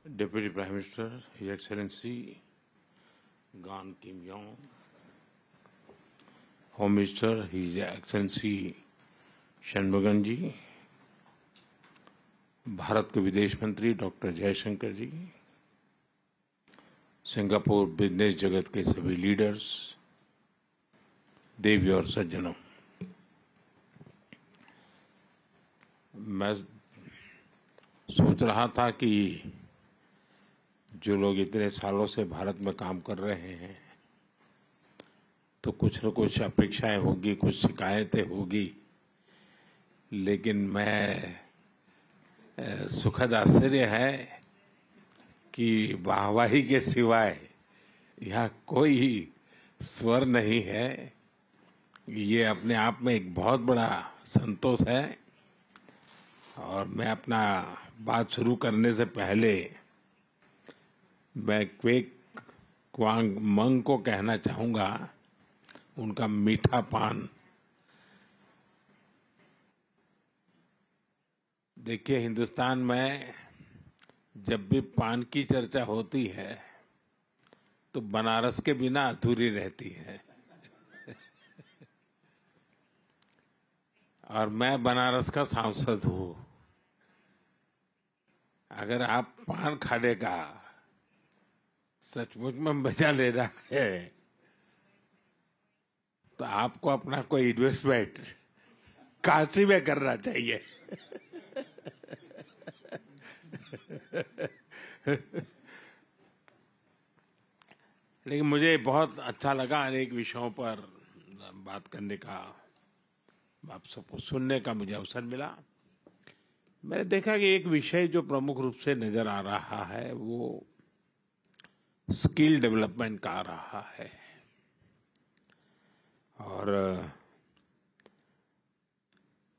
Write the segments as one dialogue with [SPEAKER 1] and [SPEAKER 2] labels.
[SPEAKER 1] Deputy Prime Minister, His Excellency Gan Kim Yong, Home Minister, His Excellency Shanmugam जी, भारत के विदेश मंत्री doctor Jaishankar जी, Singapore business जगत के सभी लीडर्स, देवी और सज्जनों, मैं सोच रहा था कि जो लोग इतने सालों से भारत में काम कर रहे हैं तो कुछ न कुछ अपेक्षाएं होगी, कुछ शिकायतें होगी, लेकिन मैं सुखद आश्चर्य है कि वाहवाही के सिवाय यहाँ कोई स्वर नहीं है। ये अपने आप में एक बहुत बड़ा संतोष है। और मैं अपना बात शुरू करने से पहले मैं क्वेक क्वांग मंग को कहना चाहूँगा, उनका मीठा पान। देखिए, हिंदुस्तान में जब भी पान की चर्चा होती है तो बनारस के बिना अधूरी रहती है। और मैं बनारस का सांसद हूँ। अगर आप पान खाने का सचमुच में मजा ले रहा है तो आपको अपना कोई इन्वेस्टमेंट काशी में करना चाहिए। लेकिन मुझे बहुत अच्छा लगा अनेक विषयों पर बात करने का, आप सबको सुनने का मुझे अवसर मिला। मैंने देखा कि एक विषय जो प्रमुख रूप से नजर आ रहा है वो स्किल डेवलपमेंट का आ रहा है। और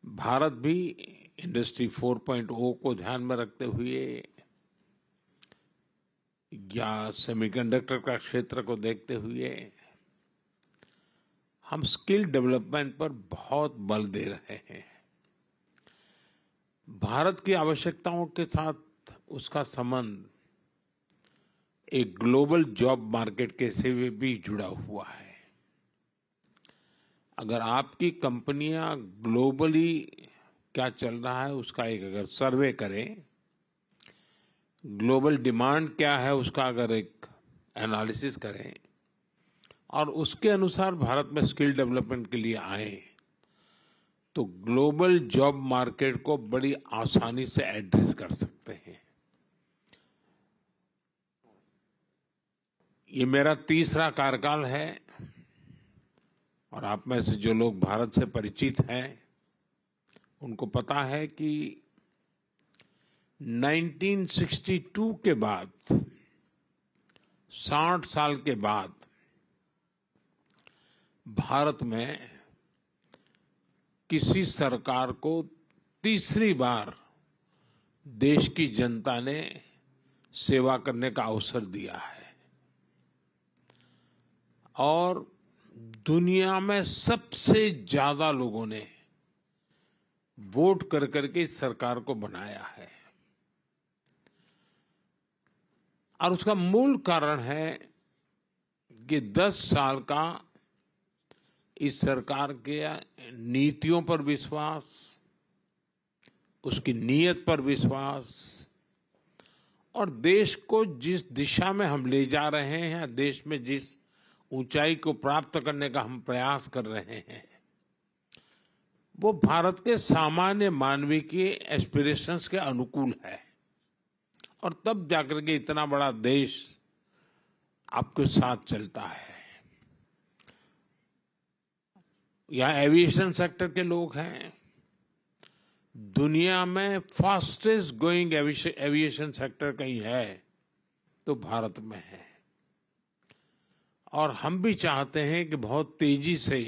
[SPEAKER 1] भारत भी इंडस्ट्री 4.0 को ध्यान में रखते हुए या सेमीकंडक्टर का क्षेत्र को देखते हुए हम स्किल डेवलपमेंट पर बहुत बल दे रहे हैं। भारत की आवश्यकताओं के साथ उसका संबंध एक ग्लोबल जॉब मार्केट के से भी जुड़ा हुआ है। अगर आपकी कंपनियां ग्लोबली क्या चल रहा है उसका एक अगर सर्वे करें, ग्लोबल डिमांड क्या है उसका अगर एक एनालिसिस करें और उसके अनुसार भारत में स्किल डेवलपमेंट के लिए आए तो ग्लोबल जॉब मार्केट को बड़ी आसानी से एड्रेस कर सकते हैं। ये मेरा तीसरा कार्यकाल है और आप में से जो लोग भारत से परिचित हैं उनको पता है कि 1962 के बाद 60 साल के बाद भारत में किसी सरकार को तीसरी बार देश की जनता ने सेवा करने का अवसर दिया है। और दुनिया में सबसे ज्यादा लोगों ने वोट कर करके इस सरकार को बनाया है। और उसका मूल कारण है कि 10 साल का इस सरकार के नीतियों पर विश्वास, उसकी नीयत पर विश्वास और देश को जिस दिशा में हम ले जा रहे हैं, देश में जिस ऊंचाई को प्राप्त करने का हम प्रयास कर रहे हैं, वो भारत के सामान्य मानवीय के एस्पिरेशंस के अनुकूल है। और तब जाकर के इतना बड़ा देश आपके साथ चलता है। यहाँ एविएशन सेक्टर के लोग हैं, दुनिया में फास्टेस्ट ग्रोइंग एविएशन सेक्टर कहीं है तो भारत में है। और हम भी चाहते हैं कि बहुत तेजी से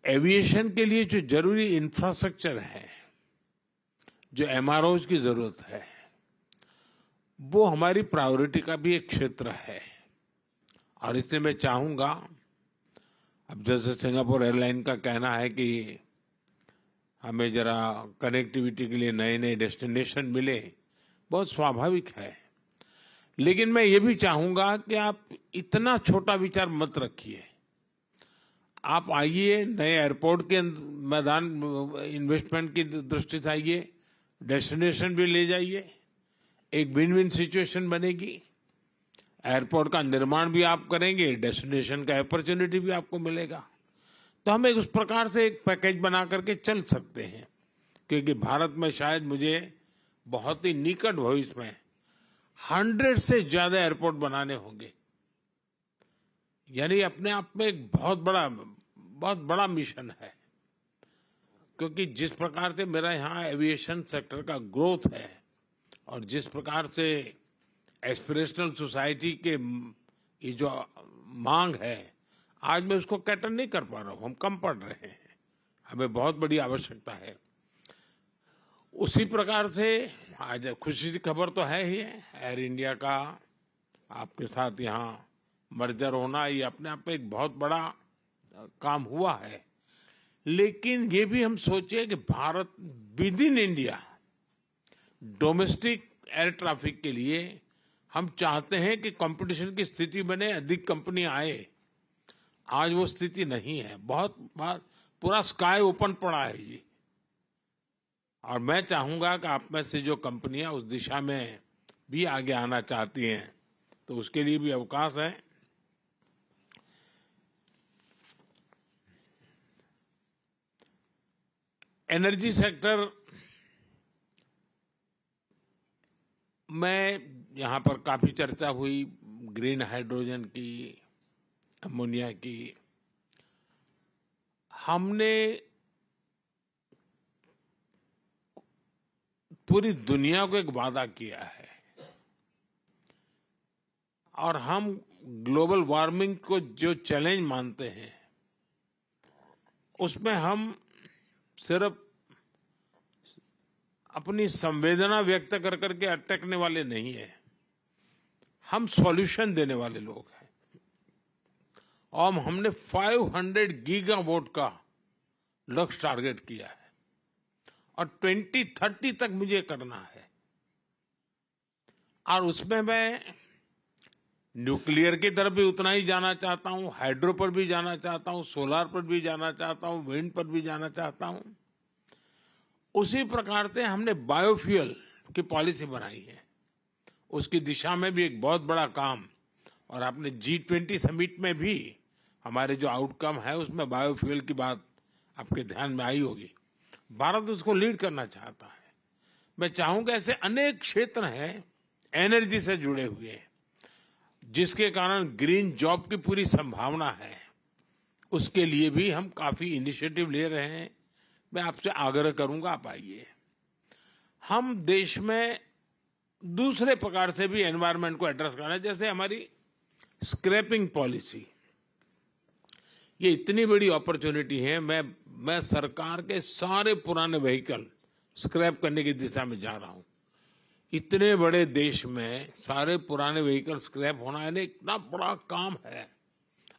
[SPEAKER 1] एविएशन के लिए जो जरूरी इंफ्रास्ट्रक्चर है, जो एमआरओज की जरूरत है, वो हमारी प्रायोरिटी का भी एक क्षेत्र है। और इसलिए मैं चाहूंगा, अब जैसे सिंगापुर एयरलाइन का कहना है कि हमें जरा कनेक्टिविटी के लिए नए नए डेस्टिनेशन मिले, बहुत स्वाभाविक है। लेकिन मैं ये भी चाहूंगा कि आप इतना छोटा विचार मत रखिए। आप आइए, नए एयरपोर्ट के मैदान इन्वेस्टमेंट की दृष्टि से आइए, डेस्टिनेशन भी ले जाइए, एक विन विन सिचुएशन बनेगी। एयरपोर्ट का निर्माण भी आप करेंगे, डेस्टिनेशन का अपॉर्चुनिटी भी आपको मिलेगा। तो हम एक उस प्रकार से एक पैकेज बना करके चल सकते हैं, क्योंकि भारत में शायद मुझे बहुत ही निकट भविष्य में 100 से ज्यादा एयरपोर्ट बनाने होंगे। यानी अपने आप में एक बहुत बड़ा मिशन है, क्योंकि जिस प्रकार से मेरा यहाँ एविएशन सेक्टर का ग्रोथ है और जिस प्रकार से एस्पिरेशनल सोसाइटी के ये जो मांग है, आज मैं उसको कैटर नहीं कर पा रहा हूँ। हम कम पड़ रहे हैं, हमें बहुत बड़ी आवश्यकता है। उसी प्रकार से आज खुशी की खबर तो है ही है, एयर इंडिया का आपके साथ यहाँ मर्जर होना, ये अपने आप में एक बहुत बड़ा काम हुआ है। लेकिन ये भी हम सोचे कि Bharat with in India domestic air traffic के लिए हम चाहते हैं कि कंपटीशन की स्थिति बने, अधिक कंपनी आए। आज वो स्थिति नहीं है, बहुत पूरा स्काई ओपन पड़ा है जी। और मैं चाहूंगा कि आप में से जो कंपनियां उस दिशा में भी आगे आना चाहती हैं, तो उसके लिए भी अवकाश है। एनर्जी सेक्टर में यहाँ पर काफी चर्चा हुई, ग्रीन हाइड्रोजन की, अमोनिया की। हमने पूरी दुनिया को एक वादा किया है और हम ग्लोबल वार्मिंग को जो चैलेंज मानते हैं, उसमें हम सिर्फ अपनी संवेदना व्यक्त कर करके अटकने वाले नहीं है, हम सॉल्यूशन देने वाले लोग हैं। और हमने 500 गीगावाट का लक्ष्य टारगेट किया है और 2030 तक मुझे करना है। और उसमें मैं न्यूक्लियर की तरफ भी उतना ही जाना चाहता हूं, हाइड्रो पर भी जाना चाहता हूं, सोलार पर भी जाना चाहता हूं, विंड पर भी जाना चाहता हूं। उसी प्रकार से हमने बायोफ्यूल की पॉलिसी बनाई है, उसकी दिशा में भी एक बहुत बड़ा काम। और आपने G20 समिट में भी हमारे जो आउटकम है उसमें बायोफ्यूल की बात आपके ध्यान में आई होगी। भारत उसको लीड करना चाहता है। मैं चाहूंगा ऐसे अनेक क्षेत्र हैं एनर्जी से जुड़े हुए, जिसके कारण ग्रीन जॉब की पूरी संभावना है। उसके लिए भी हम काफी इनिशिएटिव ले रहे हैं। मैं आपसे आग्रह करूंगा, आप आइए। हम देश में दूसरे प्रकार से भी एनवायरनमेंट को एड्रेस करना है, जैसे हमारी स्क्रैपिंग पॉलिसी। ये इतनी बड़ी अपॉर्चुनिटी है। मैं सरकार के सारे पुराने व्हीकल स्क्रैप करने की दिशा में जा रहा हूं। इतने बड़े देश में सारे पुराने व्हीकल स्क्रैप होना यानी इतना बड़ा काम है।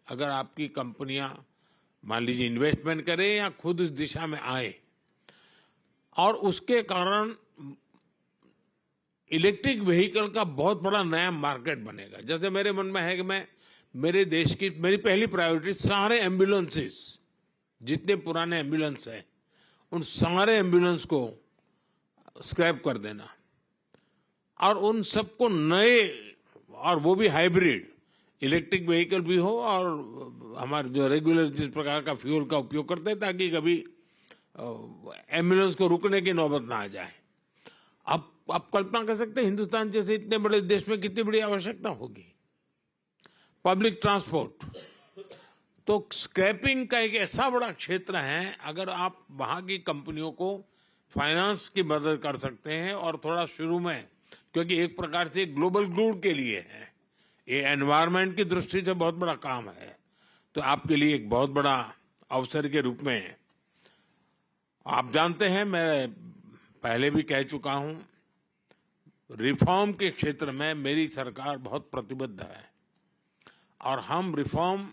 [SPEAKER 1] अगर आपकी कंपनियां मान लीजिए इन्वेस्टमेंट करें या खुद इस दिशा में आए, और उसके कारण इलेक्ट्रिक व्हीकल का बहुत बड़ा नया मार्केट बनेगा। जैसे मेरे मन में है कि मैं मेरे देश की मेरी पहली प्रायोरिटी सारे एम्बुलेंसेस, जितने पुराने एम्बुलेंस हैं, उन सारे एम्बुलेंस को स्क्रैप कर देना और उन सबको नए, और वो भी हाइब्रिड इलेक्ट्रिक व्हीकल भी हो और हमारे जो रेगुलर जिस प्रकार का फ्यूल का उपयोग करते हैं, ताकि कभी एम्बुलेंस को रुकने की नौबत ना आ जाए। अब आप कल्पना कर सकते हैं हिंदुस्तान जैसे इतने बड़े देश में कितनी बड़ी आवश्यकता होगी पब्लिक ट्रांसपोर्ट। तो स्क्रैपिंग का एक ऐसा बड़ा क्षेत्र है, अगर आप वहां की कंपनियों को फाइनेंस की मदद कर सकते हैं और थोड़ा शुरू में, क्योंकि एक प्रकार से ग्लोबल गुड के लिए है, ये एनवायरनमेंट की दृष्टि से बहुत बड़ा काम है, तो आपके लिए एक बहुत बड़ा अवसर के रूप में। आप जानते हैं, मैं पहले भी कह चुका हूं, रिफॉर्म के क्षेत्र में मेरी सरकार बहुत प्रतिबद्ध है और हम रिफॉर्म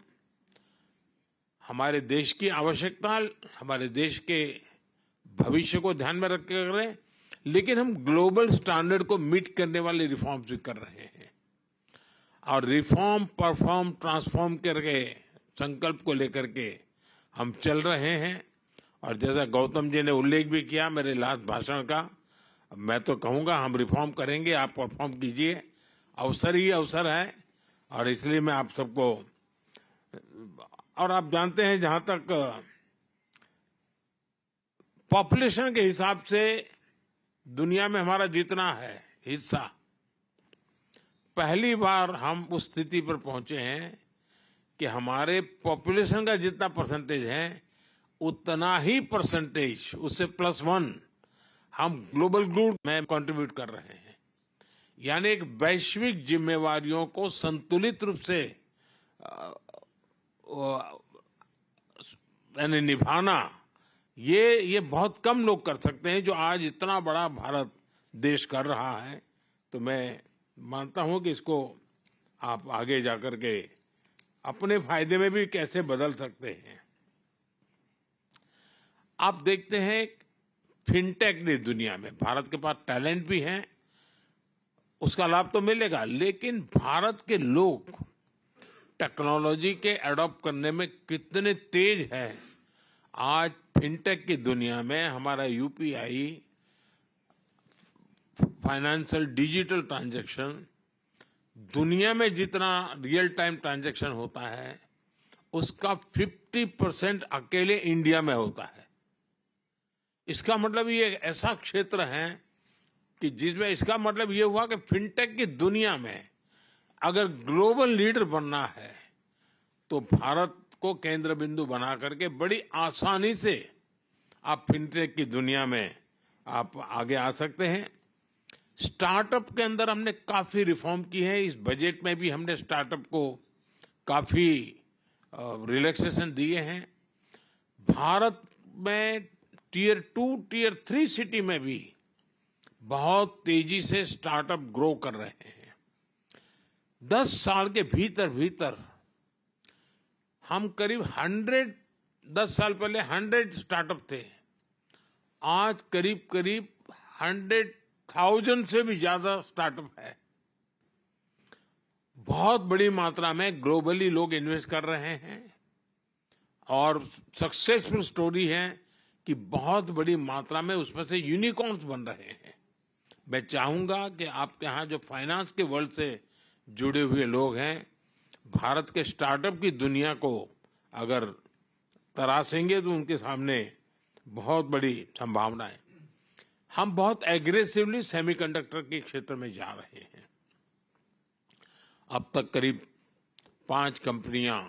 [SPEAKER 1] हमारे देश की आवश्यकता, हमारे देश के भविष्य को ध्यान में रख कर करें, लेकिन हम ग्लोबल स्टैंडर्ड को मीट करने वाले रिफॉर्म्स भी कर रहे हैं। और रिफॉर्म, परफॉर्म, ट्रांसफॉर्म करके संकल्प को लेकर के हम चल रहे हैं। और जैसा गौतम जी ने उल्लेख भी किया मेरे लास्ट भाषण का, मैं तो कहूंगा हम रिफॉर्म करेंगे, आप परफॉर्म कीजिए। अवसर ही अवसर है और इसलिए मैं आप सबको, और आप जानते हैं जहां तक पॉपुलेशन के हिसाब से दुनिया में हमारा जितना है हिस्सा, पहली बार हम उस स्थिति पर पहुंचे हैं कि हमारे पॉपुलेशन का जितना परसेंटेज है उतना ही परसेंटेज, उससे +1 हम ग्लोबल गुड में कंट्रीब्यूट कर रहे हैं। यानी एक वैश्विक जिम्मेवारियों को संतुलित रूप से यानी निभाना, ये बहुत कम लोग कर सकते हैं जो आज इतना बड़ा भारत देश कर रहा है। तो मैं मानता हूं कि इसको आप आगे जाकर के अपने फायदे में भी कैसे बदल सकते हैं। आप देखते हैं फिनटेक ने दुनिया में, भारत के पास टैलेंट भी है, उसका लाभ तो मिलेगा, लेकिन भारत के लोग टेक्नोलॉजी के एडॉप्ट करने में कितने तेज हैं। आज फिनटेक की दुनिया में हमारा यूपीआई, फाइनेंशियल डिजिटल ट्रांजैक्शन, दुनिया में जितना रियल टाइम ट्रांजैक्शन होता है उसका 50% अकेले इंडिया में होता है। इसका मतलब ये ऐसा क्षेत्र है कि जिसमें, इसका मतलब ये हुआ कि फिनटेक की दुनिया में अगर ग्लोबल लीडर बनना है तो भारत को केंद्र बिंदु बना करके बड़ी आसानी से आप फिनटेक की दुनिया में आप आगे आ सकते हैं। स्टार्टअप के अंदर हमने काफी रिफॉर्म की है। इस बजट में भी हमने स्टार्टअप को काफी रिलैक्सेशन दिए हैं। भारत में Tier 2, Tier 3 सिटी में भी बहुत तेजी से स्टार्टअप ग्रो कर रहे हैं। 10 साल के भीतर भीतर हम करीब 10 साल पहले 100 स्टार्टअप थे, आज करीब 100,000 से भी ज्यादा स्टार्टअप है। बहुत बड़ी मात्रा में ग्लोबली लोग इन्वेस्ट कर रहे हैं और सक्सेसफुल स्टोरी है कि बहुत बड़ी मात्रा में उसमें से यूनिकॉर्न्स बन रहे हैं। मैं चाहूंगा कि आपके यहाँ जो फाइनेंस के वर्ल्ड से जुड़े हुए लोग हैं, भारत के स्टार्टअप की दुनिया को अगर तराशेंगे तो उनके सामने बहुत बड़ी संभावना है। हम बहुत एग्रेसिवली सेमीकंडक्टर के क्षेत्र में जा रहे हैं। अब तक करीब 5 कंपनियां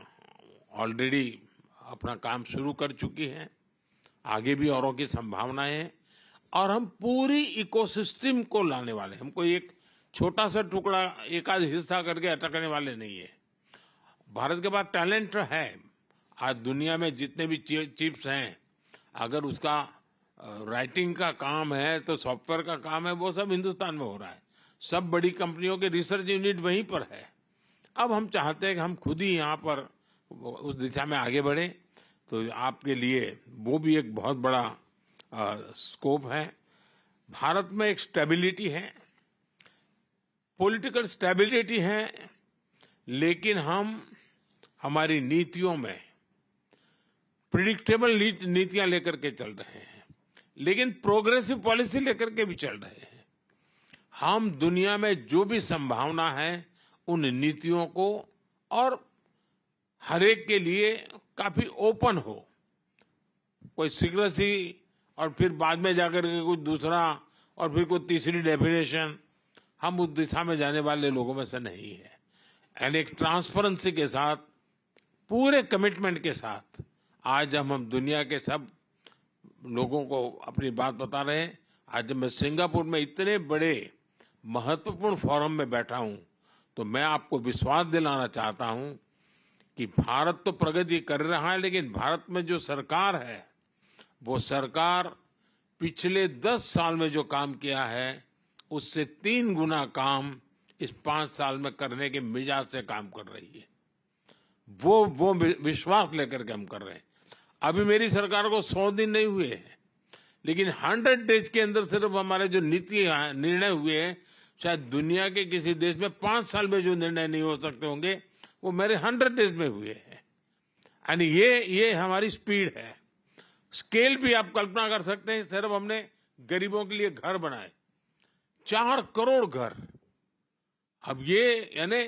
[SPEAKER 1] ऑलरेडी अपना काम शुरू कर चुकी हैं, आगे भी औरों की संभावनाएं हैं और हम पूरी इकोसिस्टम को लाने वाले हैं। हम कोई एक छोटा सा टुकड़ा, एक आध हिस्सा करके अटकने वाले नहीं है। भारत के पास टैलेंट है। आज दुनिया में जितने भी चिप्स हैं, अगर उसका राइटिंग का काम है तो सॉफ्टवेयर का काम है, वो सब हिंदुस्तान में हो रहा है। सब बड़ी कंपनियों के रिसर्च यूनिट वहीं पर है। अब हम चाहते हैं कि हम खुद ही यहाँ पर उस दिशा में आगे बढ़े। तो आपके लिए वो भी एक बहुत बड़ा स्कोप है। भारत में एक स्टेबिलिटी है, पॉलिटिकल स्टेबिलिटी है, लेकिन हम हमारी नीतियों में प्रिडिक्टेबल नीतियां लेकर के चल रहे हैं, लेकिन प्रोग्रेसिव पॉलिसी लेकर के भी चल रहे हैं। हम दुनिया में जो भी संभावना है उन नीतियों को, और हर एक के लिए काफी ओपन हो, कोई सीक्रेसी और फिर बाद में जाकर के कुछ दूसरा और फिर कोई तीसरी डेफिनेशन, हम उस दिशा में जाने वाले लोगों में से नहीं है। एंड एक ट्रांसपेरेंसी के साथ, पूरे कमिटमेंट के साथ आज हम दुनिया के सब लोगों को अपनी बात बता रहे हैं। आज मैं सिंगापुर में इतने बड़े महत्वपूर्ण फोरम में बैठा हूं तो मैं आपको विश्वास दिलाना चाहता हूं कि भारत तो प्रगति कर रहा है, लेकिन भारत में जो सरकार है वो सरकार पिछले 10 साल में जो काम किया है उससे 3 गुना काम इस 5 साल में करने के मिजाज से काम कर रही है। वो विश्वास लेकर के हम कर रहे हैं। अभी मेरी सरकार को 100 दिन नहीं हुए हैं, लेकिन 100 डेज के अंदर सिर्फ हमारे जो नीति निर्णय हुए हैं, शायद दुनिया के किसी देश में 5 साल में जो निर्णय नहीं हो सकते होंगे, वो मेरे 100 डेज में हुए हैं। यानी ये हमारी स्पीड है। स्केल भी आप कल्पना कर सकते हैं। सिर्फ हमने गरीबों के लिए घर बनाए, 4 करोड़ घर। अब ये यानी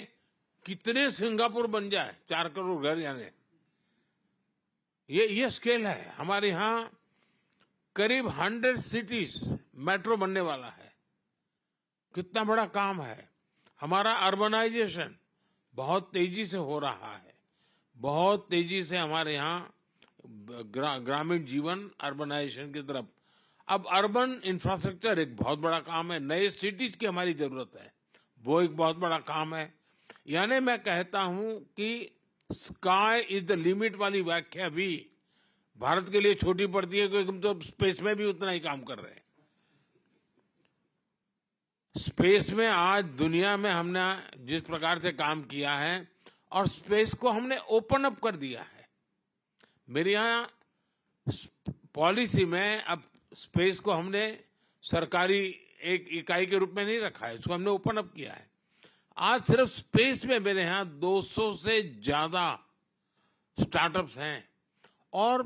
[SPEAKER 1] कितने सिंगापुर बन जाए, 4 करोड़ घर, यानी ये स्केल है। हमारे यहाँ करीब 100 सिटीज मेट्रो बनने वाला है। कितना बड़ा काम है। हमारा अर्बनाइजेशन बहुत तेजी से हो रहा है। बहुत तेजी से हमारे यहाँ ग्रामीण जीवन अर्बनाइजेशन की तरफ। अब अर्बन इंफ्रास्ट्रक्चर एक बहुत बड़ा काम है। नए सिटीज की हमारी जरूरत है, वो एक बहुत बड़ा काम है। यानी मैं कहता हूं कि स्काई इज द लिमिट वाली व्याख्या भी भारत के लिए छोटी पड़ती है, क्योंकि हम तो स्पेस में भी उतना ही काम कर रहे हैं। स्पेस में आज दुनिया में हमने जिस प्रकार से काम किया है और स्पेस को हमने ओपन अप कर दिया है। मेरे यहाँ पॉलिसी में अब स्पेस को हमने सरकारी एक इकाई के रूप में नहीं रखा है, इसको हमने ओपन अप किया है। आज सिर्फ स्पेस में मेरे यहाँ 200 से ज्यादा स्टार्टअप्स हैं और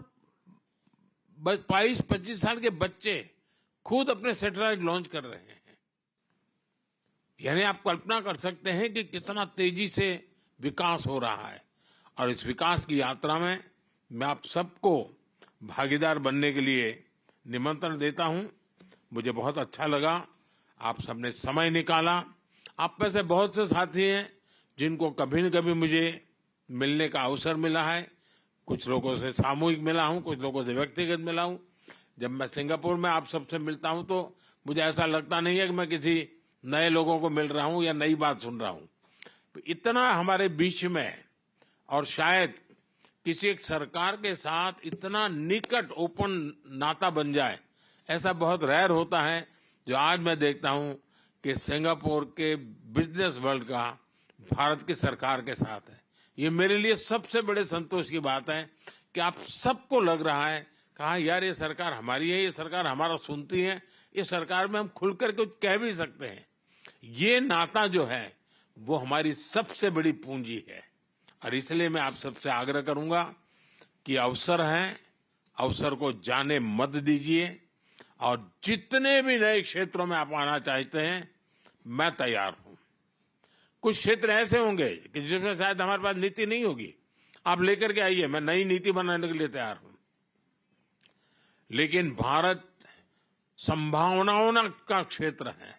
[SPEAKER 1] 22-25 साल के बच्चे खुद अपने सैटेलाइट लॉन्च कर रहे हैं। यानी आप कल्पना कर सकते हैं कि कितना तेजी से विकास हो रहा है। और इस विकास की यात्रा में मैं आप सबको भागीदार बनने के लिए निमंत्रण देता हूं। मुझे बहुत अच्छा लगा, आप सबने समय निकाला। आप में से बहुत से साथी हैं जिनको कभी न कभी मुझे मिलने का अवसर मिला है। कुछ लोगों से सामूहिक मिला हूं, कुछ लोगों से व्यक्तिगत मिला हूं। जब मैं सिंगापुर में आप सबसे मिलता हूं तो मुझे ऐसा लगता नहीं है कि मैं किसी नए लोगों को मिल रहा हूं या नई बात सुन रहा हूं। इतना हमारे बीच में, और शायद किसी एक सरकार के साथ इतना निकट ओपन नाता बन जाए, ऐसा बहुत रेयर होता है। जो आज मैं देखता हूं कि सिंगापुर के बिजनेस वर्ल्ड का भारत की सरकार के साथ है। ये मेरे लिए सबसे बड़े संतोष की बात है कि आप सबको लग रहा है कि हाँ यार, ये सरकार हमारी है, ये सरकार हमारा सुनती है, ये सरकार में हम खुलकर कुछ कह भी सकते हैं। ये नाता जो है वो हमारी सबसे बड़ी पूंजी है। और इसलिए मैं आप सबसे आग्रह करूंगा कि अवसर है, अवसर को जाने मत दीजिए। और जितने भी नए क्षेत्रों में आप आना चाहते हैं, मैं तैयार हूं। कुछ क्षेत्र ऐसे होंगे कि जिसमें शायद हमारे पास नीति नहीं होगी, आप लेकर के आइए, मैं नई नीति बनाने के लिए तैयार हूं। लेकिन भारत संभावनाओं का क्षेत्र है।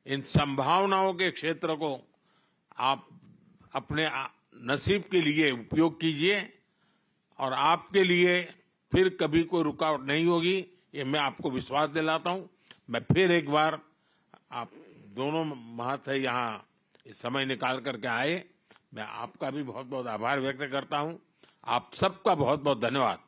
[SPEAKER 1] इन संभावनाओं के क्षेत्र को आप अपने नसीब के लिए उपयोग कीजिए और आपके लिए फिर कभी कोई रुकावट नहीं होगी, ये मैं आपको विश्वास दिलाता हूं। मैं फिर एक बार आप दोनों महाशय यहाँ इस समय निकाल करके आए, मैं आपका भी बहुत बहुत आभार व्यक्त करता हूं। आप सबका बहुत बहुत धन्यवाद।